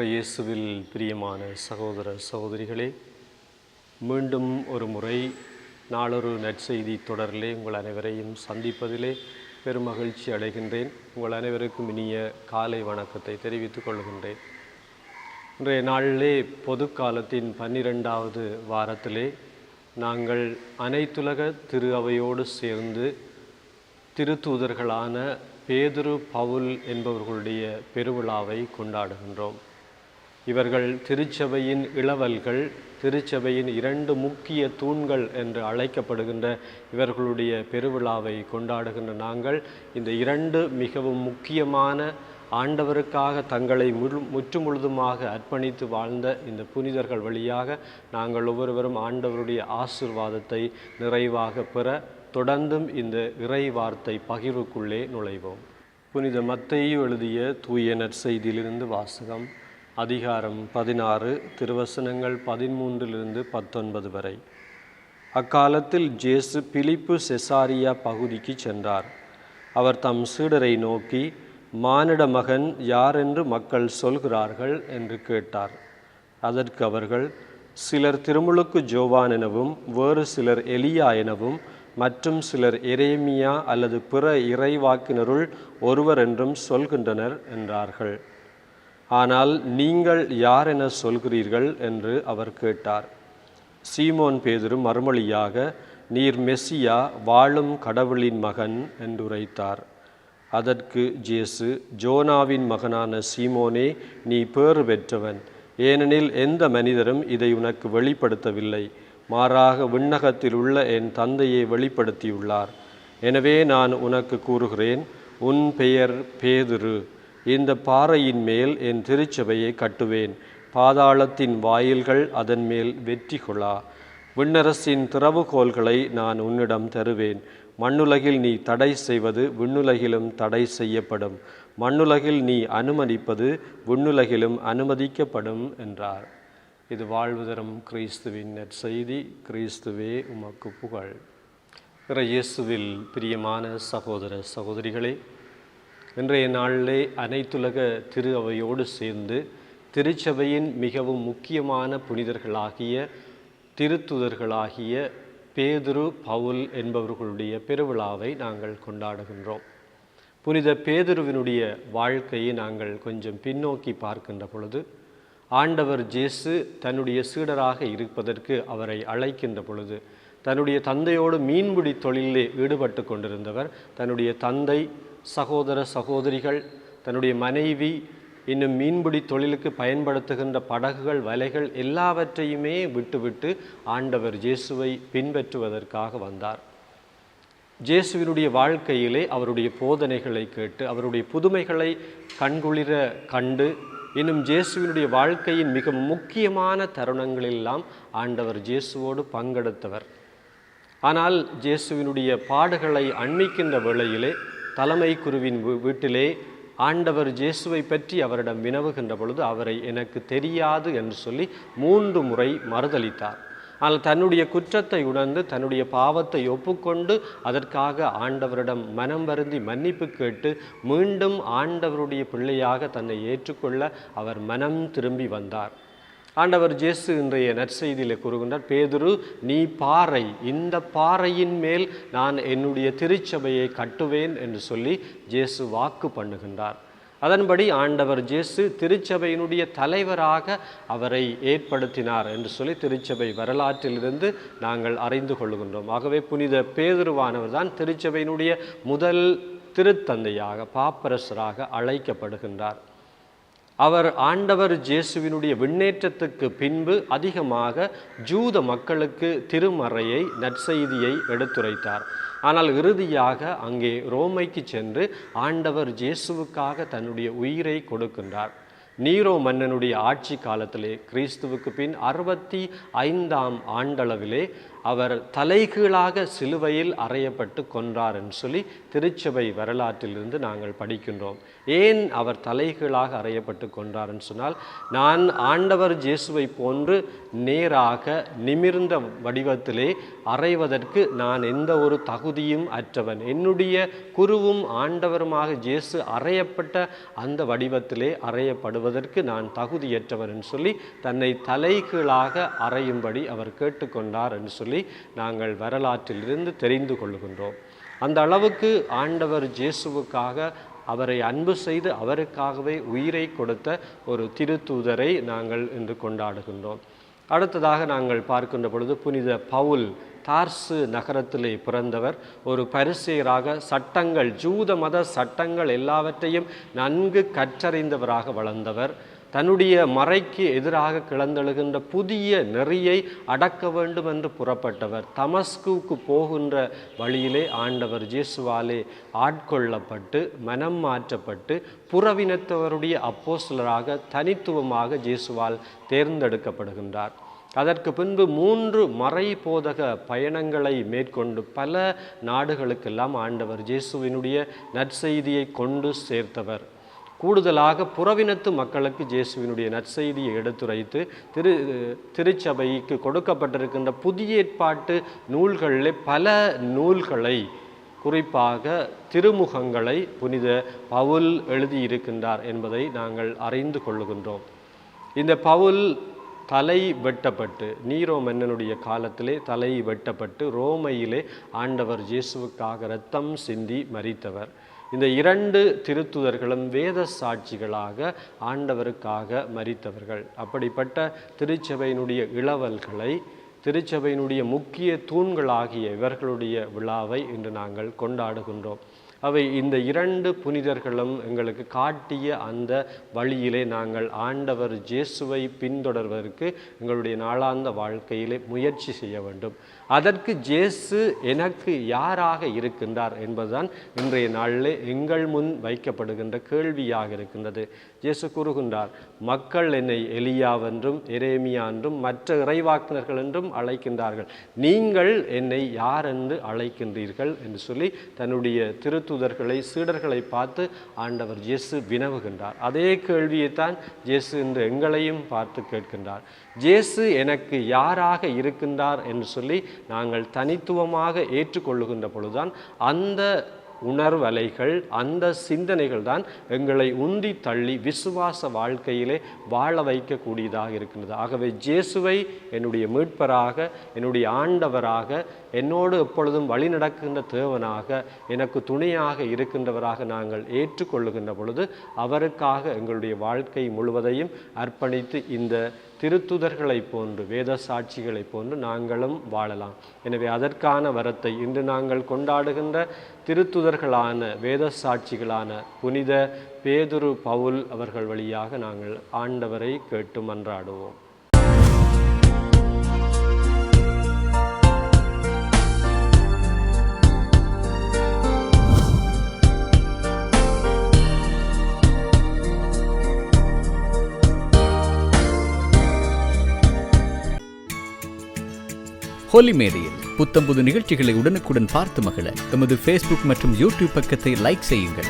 இயேசுவில் பிரியமான சகோதர சகோதரிகளே, மீண்டும் ஒரு முறை நாளொரு நற்செய்தி தொடரிலே உங்கள் அனைவரையும் சந்திப்பதிலே பெருமகிழ்ச்சி அடைகின்றேன். உங்கள் அனைவருக்கும் இனிய காலை வணக்கத்தை தெரிவித்துக் கொள்கின்றேன். இன்றைய நாளிலே பொது காலத்தின் 12வது வாரத்திலே நாங்கள் அனைத்துலக திரு அவையோடு சேர்ந்து திருத்தூதர்களான பேதுரு, பவுல் என்பவர்களுடைய பெருவிழாவை கொண்டாடுகின்றோம். இவர்கள் திருச்சபையின் இளவல்கள், திருச்சபையின் 2 முக்கிய தூண்கள் என்று அழைக்கப்படுகின்ற இவர்களுடைய பெருவிழாவை கொண்டாடுகின்ற நாங்கள் இந்த 2 மிகவும் முக்கியமான ஆண்டவருக்காக தங்களை முற்றுமுழுதுமாக அர்ப்பணித்து வாழ்ந்த இந்த புனிதர்கள் வழியாக நாங்கள் ஒவ்வொருவரும் ஆண்டவருடைய ஆசீர்வாதத்தை நிறைவாக பெற தொடர்ந்தும் இந்த இறை வார்த்தை பகிர்வுக்குள்ளே நுழைவோம். புனித மத்தேயு எழுதிய தூய நற்செய்தியிலிருந்து வாசகம். அதிகாரம் 16, திருவசனங்கள் 13 - 19 வரை. அக்காலத்தில் இயேசு பிலிப்பு செசாரியா பகுதிக்கு சென்றார். அவர் தம் சீடரை நோக்கி, மானிட மகன் யார் என்று மக்கள் சொல்கிறார்கள் என்று கேட்டார். அதற்கு அவர்கள், சிலர் திருமுழுக்கு யோவான் எனவும், வேறு சிலர் எலியா எனவும், மற்றும் சிலர் எரேமியா அல்லது பிற இறைவாக்கினருள் ஒருவர் என்றும் சொல்கின்றனர் என்றார்கள். ஆனால் நீங்கள் யார் என சொல்கிறீர்கள் என்று அவர் கேட்டார். சீமோன் பேதுரு மறுமொழியாக, நீர் மெசியா, வாழும் கடவுளின் மகன் என்றுரைத்தார். அதற்கு இயேசு, ஜோனாவின் மகனான சீமோனே, நீ பேறு பெற்றவன், ஏனெனில் எந்த மனிதரும் இதை உனக்கு வெளிப்படுத்தவில்லை, மாறாக விண்ணகத்தில் உள்ள என் தந்தையை வெளிப்படுத்தியுள்ளார். எனவே நான் உனக்கு கூறுகிறேன், உன் பெயர் பேதுரு, இந்த பாறையின் மேல் என் திருச்சபையை கட்டுவேன், பாதாளத்தின் வாயில்கள் அதன் மேல் வெற்றி கொள்ளா. விண்ணரசின் திறவுகோல்களை நான் உன்னிடம் தருவேன். மண்ணுலகில் நீ தடை செய்வது விண்ணுலகிலும் தடை செய்யப்படும், மண்ணுலகில் நீ அனுமதிப்பது விண்ணுலகிலும் அனுமதிக்கப்படும் என்றார். இது வாழ்வு தரும் கிறிஸ்துவின் நற்செய்தி. கிறிஸ்துவே உமக்கு புகழ். இயேசுவில் பிரியமான சகோதர சகோதரிகளே, இன்றைய நாளிலே அனைத்துலக திரு அவையோடு சேர்ந்து திருச்சபையின் மிகவும் முக்கியமான புனிதர்களாகிய திருத்துதர்களாகிய பேதுரு, பவுல் என்பவர்களுடைய பெருவிழாவை நாங்கள் கொண்டாடுகின்றோம். புனித பேதுருவினுடைய வாழ்க்கையை நாங்கள் கொஞ்சம் பின்னோக்கி பார்க்கின்ற பொழுது, ஆண்டவர் இயேசு தன்னுடைய சீடராக இருப்பதற்கு அவரை அழைக்கின்ற பொழுது தன்னுடைய தந்தையோடு மீன்பிடி தொழிலே ஈடுபட்டு கொண்டிருந்தவர். தன்னுடைய தந்தை, சகோதர சகோதரிகள், தன்னுடைய மனைவி, இன்னும் மீன்பிடி தொழிலுக்கு பயன்படுத்துகின்ற படகுகள், வலைகள் எல்லாவற்றையுமே விட்டுவிட்டு ஆண்டவர் இயேசுவை பின்பற்றுவதற்காக வந்தார். இயேசுவினுடைய வாழ்க்கையிலே அவருடைய போதனைகளை கேட்டு, அவருடைய புதுமைகளை கண்குளிர கண்டு, இன்னும் இயேசுவினுடைய வாழ்க்கையின் மிக முக்கியமான தருணங்களெல்லாம் ஆண்டவர் இயேசுவோடு பங்கெடுத்தவர். ஆனால் இயேசுவினுடைய பாடுகளை அண்மிக்கின்ற வேளையிலே தலைமை குருவின் வீட்டிலே ஆண்டவர் இயேசுவை பற்றி அவரிடம் வினவுகின்ற பொழுது அவரை எனக்கு தெரியாது என்று சொல்லி 3 முறை மறுதளித்தார். ஆனால் தன்னுடைய குற்றத்தை உணர்ந்து தன்னுடைய பாவத்தை ஒப்புக்கொண்டு அதற்காக ஆண்டவரிடம் மனம் வருந்தி மன்னிப்பு கேட்டு மீண்டும் ஆண்டவருடைய பிள்ளையாக தன்னை ஏற்றுக்கொள்ள அவர் மனம் திரும்பி வந்தார். ஆண்டவர் இயேசு இன்றைய நற்செய்தியில் கூறுகின்றார், பேதுரு, நீ பாறை, இந்த பாறையின் மேல் நான் என்னுடைய திருச்சபையை கட்டுவேன் என்று சொல்லி இயேசு வாக்கு பண்ணுகின்றார். அதன்படி ஆண்டவர் இயேசு திருச்சபையினுடைய தலைவராக அவரை ஏற்படுத்தினார் என்று சொல்லி திருச்சபை வரலாற்றிலிருந்து நாங்கள் அறிந்து கொள்கின்றோம். ஆகவே புனித பேதுருவானவர் தான் திருச்சபையினுடைய முதல் திருத்தந்தையாக, பாப்பரசராக அழைக்கப்படுகின்றார். அவர் ஆண்டவர் இயேசுவினுடைய விண்ணேற்றத்துக்கு பின்பு அதிகமாக ஜூத மக்களுக்கு திருமறையை, நற்செய்தியை எடுத்துரைத்தார். ஆனால் இறுதியாக அங்கே ரோமைக்கு சென்று ஆண்டவர் இயேசுவுக்காக தன்னுடைய உயிரை கொடுக்கின்றார். நீரோ மன்னனுடைய ஆட்சி காலத்திலே, கிறிஸ்துவுக்கு பின் 65ஆம் ஆண்டளவிலே அவர் தலைகீழாக சிலுவையில் அறையப்பட்டு கொன்றார் என்று சொல்லி திருச்சபை வரலாற்றிலிருந்து நாங்கள் படிக்கின்றோம். ஏன் அவர் தலைகீழாக அறையப்பட்டு கொன்றார் என்று சொன்னால், நான் ஆண்டவர் இயேசுவை போன்று நேராக நிமிர்ந்த வடிவத்திலே அறைவதற்கு நான் எந்த ஒரு தகுதியும் அற்றவன், என்னுடைய குருவும் ஆண்டவருமாக இயேசு அறையப்பட்ட அந்த வடிவத்திலே அறையப்படுவதற்கு நான் தகுதியற்றவர் என்று சொல்லி தன்னை தலைகீழாக அறையும்படி அவர் கேட்டுக்கொண்டார் என்று சொல்லி நாங்கள் வரலாற்றிலிருந்து தெரிந்து கொள்கின்றோம். அந்த அளவுக்கு ஆண்டவர் இயேசுவுக்காக அவரை அன்பு செய்து அவருக்காகவே உயிரை கொடுத்த ஒரு திருத்தூதரை நாங்கள் இன்று கொண்டாடுகின்றோம். அடுத்ததாக நாங்கள் பார்க்கின்ற பொழுது புனித பவுல் தார்சு நகரத்திலே பிறந்தவர். ஒரு பரிசேயராக சட்டங்கள், ஜூத மத சட்டங்கள் எல்லாவற்றையும் நன்கு கற்றறிந்தவராக வளர்ந்தவர். தன்னுடைய மறைக்கு எதிராக கிளந்தெழுகின்ற புதிய நெறியை அடக்க வேண்டும் என்று புறப்பட்டவர். தமஸ்குவுக்கு போகின்ற வழியிலே ஆண்டவர் இயேசுவாலே ஆட்கொள்ளப்பட்டு மனம் மாற்றப்பட்டு புறவினத்தவருடைய அப்போஸ்தலராக தனித்துவமாக இயேசுவால் தேர்ந்தெடுக்கப்படுகின்றார். அதற்கு பின்பு 3 மறை போதக பயணங்களை மேற்கொண்டு பல நாடுகளுக்கெல்லாம் ஆண்டவர் இயேசுவினுடைய நற்செய்தியை கொண்டு சேர்த்தவர். கூடுதலாக புறவினத்து மக்களுக்கு இயேசுவினுடைய நற்செய்தியை எடுத்துரைத்து திருச்சபைக்கு கொடுக்கப்பட்டிருக்கின்ற புதிய ஏற்பாட்டு நூல்களிலே பல நூல்களை, குறிப்பாக திருமுகங்களை புனித பவுல் எழுதியிருக்கின்றார் என்பதை நாங்கள் அறிந்து கொள்ளுகின்றோம். இந்த பவுல் தலை வெட்டப்பட்டு, நீரோ மன்னனுடைய காலத்திலே தலை வெட்டப்பட்டு ரோமையிலே ஆண்டவர் இயேசுவுக்காக இரத்தம் சிந்தி மரித்தவர். இந்த 2 திருத்துதர்களும் வேத சாட்சிகளாக ஆண்டவருக்காக மரித்தவர்கள். அப்படிப்பட்ட திருச்சபையினுடைய இளவல்களை, திருச்சபையினுடைய முக்கிய தூண்களாகிய இவர்களுடைய விழாவை இன்று நாங்கள் கொண்டாடுகின்றோம். அவை இந்த 2 புனிதர்களும் எங்களுக்கு காட்டிய அந்த வழியிலே நாங்கள் ஆண்டவர் இயேசுவை பின்தொடர்வதற்கு எங்களுடைய நாளாந்த வாழ்க்கையிலே முயற்சி செய்ய வேண்டும். அதற்கு இயேசு எனக்கு யாராக இருக்கின்றார் என்பதுதான் இன்றைய நாளிலே எங்கள் முன் வைக்கப்படுகின்ற கேள்வியாக இருக்கின்றது. இயேசு கூறுகின்றார், மக்கள் என்னை எலியாவென்றும் எரேமியா என்றும் மற்ற இறைவாக்கினர்கள் என்றும் அழைக்கின்றார்கள், நீங்கள் என்னை யார் என்று அழைக்கின்றீர்கள் என்று சொல்லி தன்னுடைய திருத்துதர்களை, சீடர்களை பார்த்து ஆண்டவர் இயேசு வினவுகின்றார். அதே கேள்வியைத்தான் இயேசு இன்று எங்களையும் பார்த்து கேட்கின்றார். இயேசு எனக்கு யாராக இருக்கின்றார் என்று சொல்லி நாங்கள் தனித்துவமாக ஏற்றுக்கொள்ளுகின்ற பொழுதுதான் அந்த உணர்வலைகள், அந்த சிந்தனைகள் தான் எங்களை உந்தி தள்ளி விசுவாச வாழ்க்கையிலே வாழ வைக்கக்கூடியதாக இருக்கின்றது. ஆகவே இயேசுவை என்னுடைய மீட்பராக, என்னுடைய ஆண்டவராக, என்னோடு எப்பொழுதும் வழி நடக்கின்ற தேவனாக, எனக்கு துணையாக இருக்கின்றவராக நாங்கள் ஏற்றுக்கொள்ளுகின்ற பொழுது அவருக்காக எங்களுடைய வாழ்க்கை முழுவதையும் அர்ப்பணித்து இந்த திருத்துதர்களை போன்று, வேத சாட்சிகளை போன்று நாங்களும் வாழலாம். எனவே அதற்கான வரத்தை இன்று நாங்கள் கொண்டாடுகின்ற திருத்துதர்களான வேத சாட்சிகளான புனித பேதுரு, பவுல் அவர்கள் வழியாக நாங்கள் ஆண்டவரை கேட்டு மன்றாடுவோம். ஹோலி மேடையில் புத்தம்புது நிகழ்ச்சிகளை உடனுக்குடன் பார்த்து மகிழ எமது ஃபேஸ்புக் மற்றும் யூடியூப் பக்கத்தை லைக் செய்யுங்கள்.